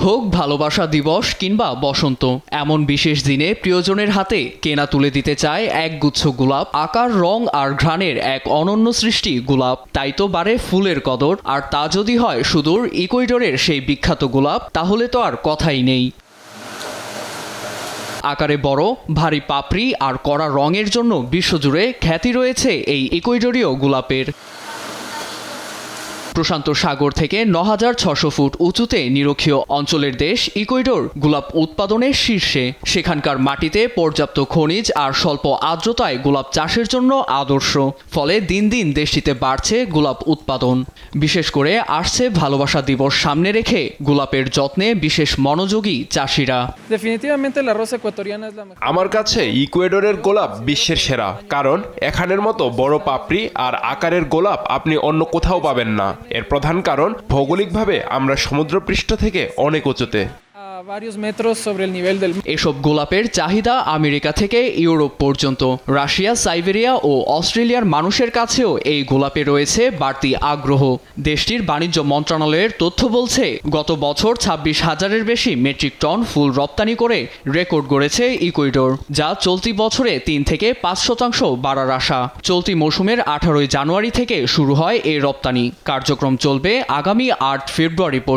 হোক ভালোবাসা দিবস কিংবা বসন্ত, এমন বিশেষ দিনে প্রিয়জনের হাতে কেনা তুলে দিতে চায় একগুচ্ছ গোলাপ। আকার, রং আর ঘ্রাণের এক অনন্য সৃষ্টি গোলাপ। তাই তো বাড়ে ফুলের কদর। আর তা যদি হয় সুদূর ইকুয়েডরের সেই বিখ্যাত গোলাপ, তাহলে তো আর কথাই নেই। আকারে বড়, ভারী পাপড়ি আর কড়া রঙের জন্য বিশ্বজুড়ে খ্যাতি রয়েছে এই ইকুয়েডরীয় গোলাপের। প্রশান্ত সাগর থেকে ৯,৬০০ ফুট উঁচুতে নিরক্ষীয় অঞ্চলের দেশ ইকুয়েডর গোলাপ উৎপাদনের শীর্ষে। সেখানকার মাটিতে পর্যাপ্ত খনিজ আর স্বল্প আর্দ্রতায় গোলাপ চাষের জন্য আদর্শ। ফলে দিন দিন দেশটিতে বাড়ছে গোলাপ উৎপাদন। বিশেষ করে আসছে ভালোবাসা দিবস সামনে রেখে গোলাপের যত্নে বিশেষ মনোযোগী চাষিরা। আমার কাছে ইকুয়েডরের গোলাপ বিশ্বের সেরা, কারণ এখানের মতো বড় পাপড়ি আর আকারের গোলাপ আপনি অন্য কোথাও পাবেন না। এর প্রধান কারণ ভৌগোলিকভাবে আমরা সমুদ্রপৃষ্ঠ থেকে অনেক উঁচুতে। এসব গোলাপের চাহিদা আমেরিকা থেকে ইউরোপ পর্যন্ত। রাশিয়া, সাইবেরিয়া ও অস্ট্রেলিয়ার মানুষের কাছেও এই গোলাপে রয়েছে বাড়তি আগ্রহ। দেশটির বাণিজ্য মন্ত্রণালয়ের তথ্য বলছে, গত বছর ২৬,০০০-এর বেশি মেট্রিক টন ফুল রপ্তানি করে রেকর্ড গড়েছে ইকুয়েডর, যা চলতি বছরে ৩ থেকে ৫% বাড়ার আশা। চলতি মৌসুমের ১৮ জানুয়ারি থেকে শুরু হয় এই রপ্তানি। কার্যক্রম চলবে আগামী ৮ ফেব্রুয়ারি পর্যন্ত।